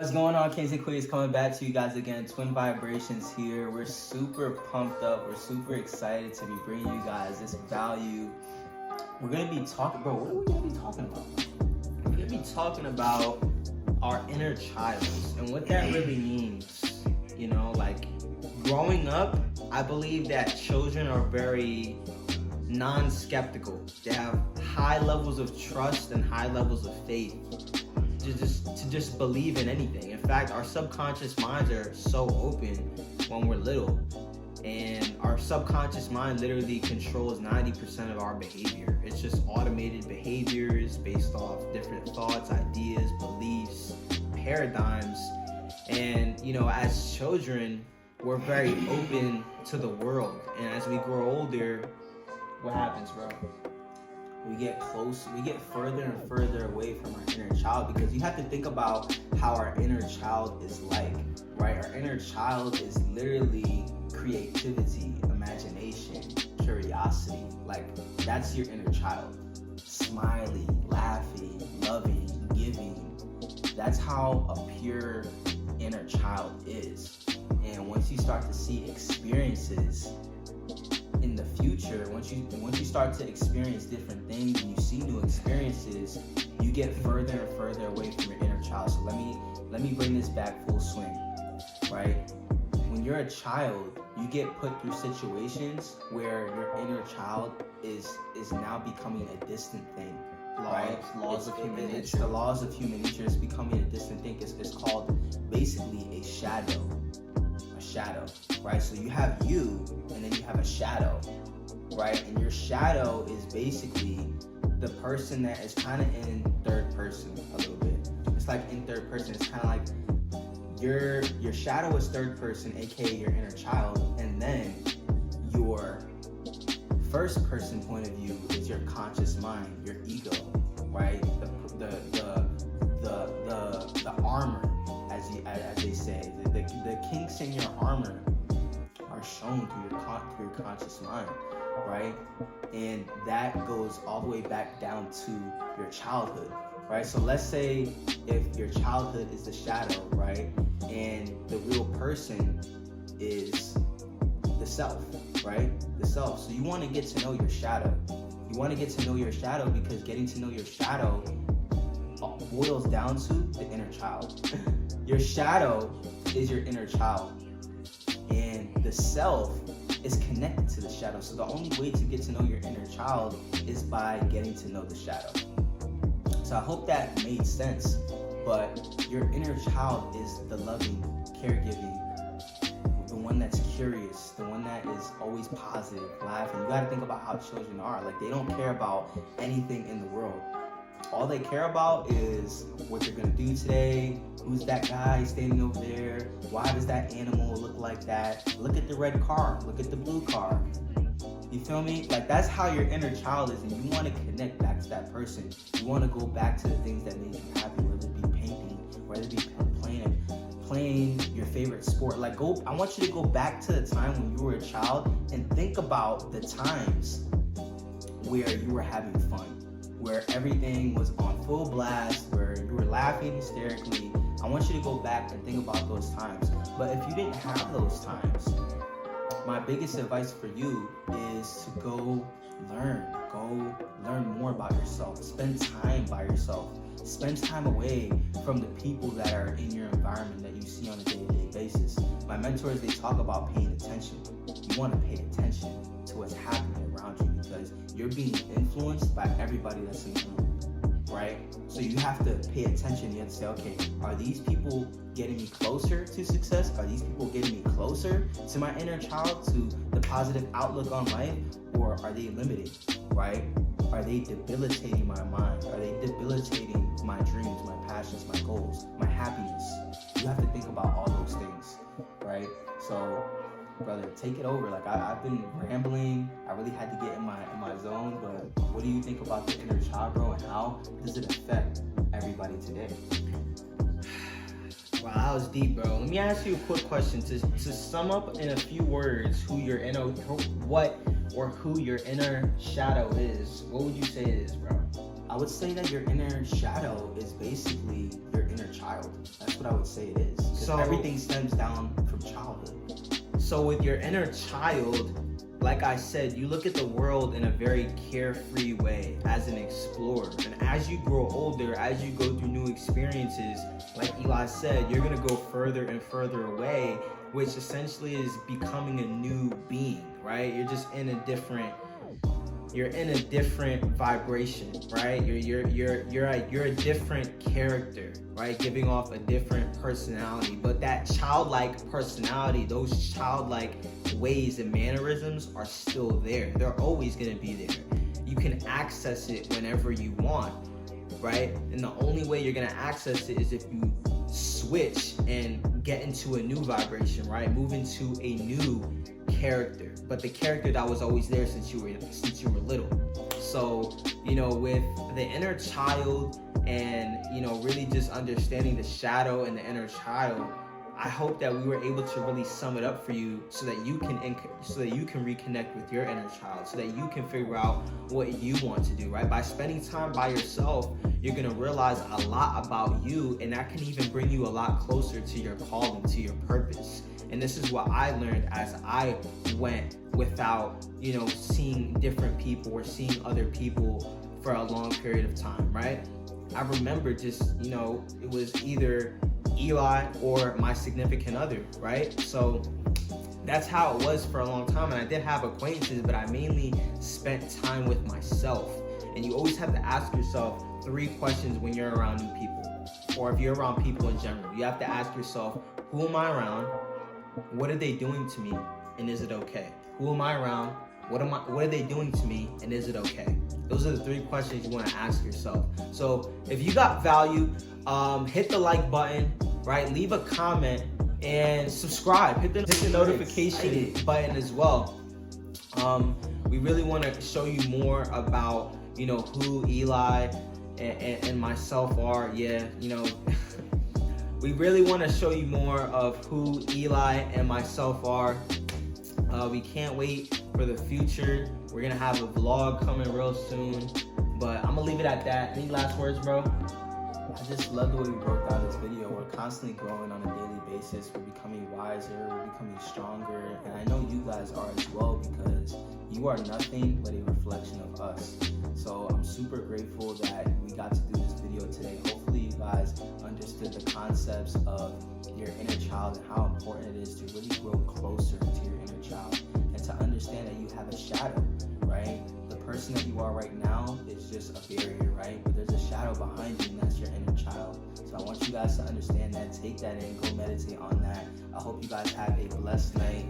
What's going on, Kings and Queens? Coming back to you guys again. Twin Vibrations here. We're super pumped up. We're super excited to be bringing you guys this value. We're going to be talking, bro, what are we going to be talking about? We're going to be talking about our inner child and what that really means. You know, like growing up, I believe that children are very non-skeptical. They have high levels of trust and high levels of faith to just believe in anything. In fact, our subconscious minds are so open when we're little, and our subconscious mind literally controls 90% of our behavior. It's just automated behaviors based off different thoughts, ideas, beliefs, paradigms. And you know, as children, we're very open to the world, and as we grow older, what happens, bro? We get close, we get further and further away from our inner child, because you have to think about how our inner child is like, right? Our inner child is literally creativity, imagination, curiosity. Like, that's your inner child. Smiley, laughing, loving, giving. That's how a pure inner child is. And once you start to see experiences in the future, once you start to experience different things and you see new experiences, you get further and further away from your inner child. So let me bring this back full swing, right? When you're a child, you get put through situations where your inner child is now becoming a distant thing. Right? Laws of human nature. It's the laws of human nature. It's becoming a distant thing. It's called basically a shadow, right? So you have you, and then you have a shadow, right? And your shadow is basically the person that is kind of in third person a little bit. It's like in third person. It's kind of like your shadow is third person, aka your inner child, and then your first person point of view is your conscious mind, your ego, right? The armor, as they say, the kinks in your armor are shown through your conscious mind, right? And that goes all the way back down to your childhood, right? So let's say if your childhood is the shadow, right, and the real person is the self, right? The self. So you want to get to know your shadow. You want to get to know your shadow, because getting to know your shadow boils down to the inner child. Your shadow is your inner child, and the self is connected to the shadow. So the only way to get to know your inner child is by getting to know the shadow. So I hope that made sense. But your inner child is the loving, caregiving, the one that's curious, the one that is always positive, laughing. You got to think about how children are. Like, they don't care about anything in the world. All they care about is what you're gonna do today. Who's that guy standing over there? Why does that animal look like that? Look at the red car. Look at the blue car. You feel me? Like, that's how your inner child is, and you want to connect back to that person. You want to go back to the things that made you happy, whether it be painting, whether it be playing your favorite sport. Like, I want you to go back to the time when you were a child and think about the times where you were having fun, where everything was on full blast, where you were laughing hysterically. I want you to go back and think about those times. But if you didn't have those times, my biggest advice for you is to go learn more about yourself. Spend time by yourself. Spend time away from the people that are in your environment that you see on a day-to-day basis. My mentors, they talk about paying attention. You want to pay attention to what's happening around you, because you're being influenced by everybody that's in the room, right? So you have to pay attention. You have to say, okay, are these people getting me closer to success? Are these people getting me closer to my inner child, to the positive outlook on life? Or are they limiting, right? Are they debilitating my mind? Are they debilitating my dreams, my passions, my goals, my happiness? You have to think about all those things, right? So, brother, take it over. Like, I've been rambling. I really had to get in my zone. But what do you think about the inner child, bro, and how does it affect everybody today? Wow, that was deep, bro. Let me ask you a quick question. To sum up in a few words who your inner shadow is, what would you say it is, bro? I would say that your inner shadow is basically your inner child. That's what I would say it is. 'Cause So everything stems down from childhood. So with your inner child, like I said, you look at the world in a very carefree way as an explorer. And as you grow older, as you go through new experiences, like Eli said, you're gonna go further and further away, which essentially is becoming a new being, right? You're just in a different vibration, right? You're a different character, right? Giving off a different personality. But that childlike personality, those childlike ways and mannerisms are still there. They're always gonna be there. You can access it whenever you want, right? And the only way you're gonna access it is if you switch and get into a new vibration, right? Move into a new character, but the character that was always there since you were little. So, with the inner child and, really just understanding the shadow and the inner child, I hope that we were able to really sum it up for you so that you can reconnect with your inner child, so that you can figure out what you want to do, right? By spending time by yourself, you're going to realize a lot about you, and that can even bring you a lot closer to your calling, to your purpose. And this is what I learned as I went without, seeing different people or seeing other people for a long period of time, right? I remember just, it was either Eli or my significant other, right? So that's how it was for a long time. And I did have acquaintances, but I mainly spent time with myself. And you always have to ask yourself 3 questions when you're around new people, or if you're around people in general. You have to ask yourself, who am I around? What are they doing to me? And is it okay? Who am I around? What are they doing to me? And is it okay? Those are the 3 questions you want to ask yourself. So if you got value, hit the like button, right? Leave a comment and subscribe. Hit the notification button as well. We really want to show you more about, who Eli and myself are. Yeah, we really want to show you more of who Eli and myself are. We can't wait for the future. We're going to have a vlog coming real soon. But I'm going to leave it at that. Any last words, bro? I just love the way we broke down this video. We're constantly growing on a daily basis. We're becoming wiser. We're becoming stronger. And I know you guys are as well, because you are nothing but a reflection of us. So I'm super grateful that we got to do this video today. Hopefully you guys understood the concepts of your inner child and how important it is to really grow closer to your inner child, and to understand that you have a shadow, right? The person that you are right now is just a barrier, right? But there's a shadow behind you, and that's your inner child. So I want you guys to understand that, take that in, go meditate on that. I hope you guys have a blessed night.